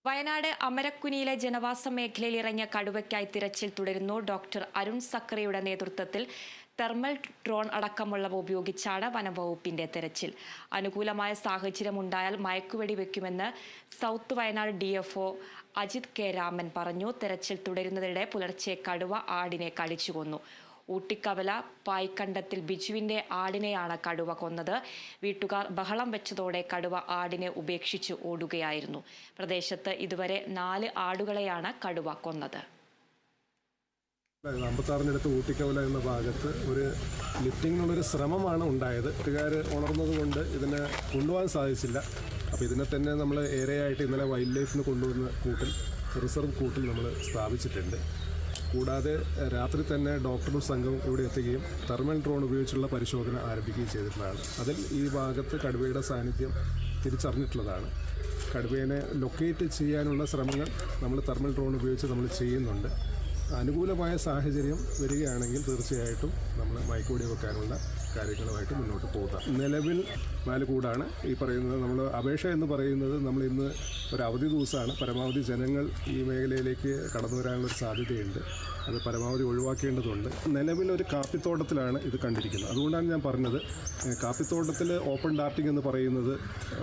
വയനാട് അമരക്കുനിയിലെ ജനവാസ മേഖലയിൽ ഇറങ്ങിയ കടുവയ്ക്കായി തിരച്ചിൽ തുടരുന്നു. ഡോക്ടർ അരുൺ സക്കറിയുടെ നേതൃത്വത്തിൽ തെർമൽ ഡ്രോൺ അടക്കമുള്ളവ ഉപയോഗിച്ചാണ് വനംവകുപ്പിന്റെ തെരച്ചിൽ. അനുകൂലമായ സാഹചര്യമുണ്ടായാൽ മയക്കുവെടി വെക്കുമെന്ന് South Wayanad DFO Ajith K Raman പറഞ്ഞു. തെരച്ചിൽ തുടരുന്നതിനിടെ പുലർച്ചെ കടുവ ആടിനെ കടിച്ചു കൊന്നു. ഊട്ടിക്കവല പായ്ക്കണ്ടത്തിൽ ബിജുവിന്റെ ആടിനെയാണ് കടുവ കൊന്നത്. വീട്ടുകാർ ബഹളം വെച്ചതോടെ കടുവ ആടിനെ ഉപേക്ഷിച്ച് ഓടുകയായിരുന്നു. പ്രദേശത്ത് ഇതുവരെ 4 ആടുകളെയാണ് കടുവ കൊന്നത്. അമ്പത്താറിനടുത്ത് ഊട്ടിക്കവല എന്ന ഭാഗത്ത് ഒരു ലിഫ്റ്റിങ്ങിനുള്ളൊരു ശ്രമമാണ് ഉണ്ടായത്. വീട്ടുകാർ ഉണർന്നതുകൊണ്ട് ഇതിനെ കൊണ്ടുപോകാൻ സാധിച്ചില്ല. അപ്പോൾ ഇതിനെ തന്നെ നമ്മൾ ഏറെയായിട്ട് ഇന്നലെ വൈൽഡ് ലൈഫിന് കൊണ്ടുവന്ന കൂട്ടിൽ, റിസർവ് കൂട്ടിൽ നമ്മൾ സ്ഥാപിച്ചിട്ടുണ്ട്. കൂടാതെ രാത്രി തന്നെ ഡോക്ടറും സംഘവും ഇവിടെ എത്തുകയും തെർമൽ ഡ്രോൺ ഉപയോഗിച്ചുള്ള പരിശോധന ആരംഭിക്കുകയും ചെയ്തിട്ടുള്ളതാണ്. അതിൽ ഈ ഭാഗത്ത് കടുവയുടെ സാന്നിധ്യം തിരിച്ചറിഞ്ഞിട്ടുള്ളതാണ്. കടുവേനെ ലൊക്കേറ്റ് ചെയ്യാനുള്ള ശ്രമങ്ങൾ നമ്മൾ തെർമൽ ഡ്രോൺ ഉപയോഗിച്ച് നമ്മൾ ചെയ്യുന്നുണ്ട്. അനുകൂലമായ സാഹചര്യം വരികയാണെങ്കിൽ തീർച്ചയായിട്ടും നമ്മൾ മയക്കുവെടി വെക്കാനുള്ള കാര്യങ്ങളുമായിട്ട് മുന്നോട്ട് പോകാം. നിലവിൽ 4 കൂടാണ്. ഈ പറയുന്നത് നമ്മൾ അപേക്ഷ എന്ന് പറയുന്നത് നമ്മൾ ഇന്ന് ഒരു അവധി ദിവസമാണ്. പരമാവധി ജനങ്ങൾ ഈ മേഖലയിലേക്ക് കടന്നു വരാനുള്ളൊരു സാധ്യതയുണ്ട്. അത് പരമാവധി ഒഴിവാക്കേണ്ടതുണ്ട്. നിലവിൽ ഒരു കാപ്പിത്തോട്ടത്തിലാണ് ഇത് കണ്ടിരിക്കുന്നത്. അതുകൊണ്ടാണ് ഞാൻ പറഞ്ഞത്, കാപ്പിത്തോട്ടത്തിൽ ഓപ്പൺ ഡാർട്ടിംഗ് എന്ന് പറയുന്നത്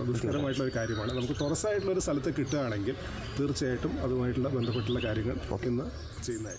ദുഷ്കരമായിട്ടുള്ളൊരു കാര്യമാണ്. നമുക്ക് തുറസായിട്ടുള്ളൊരു സ്ഥലത്ത് കിട്ടുകയാണെങ്കിൽ തീർച്ചയായിട്ടും അതുമായിട്ടുള്ള ബന്ധപ്പെട്ടുള്ള കാര്യങ്ങൾ ഇന്ന് ചെയ്യുന്നതായിരിക്കും.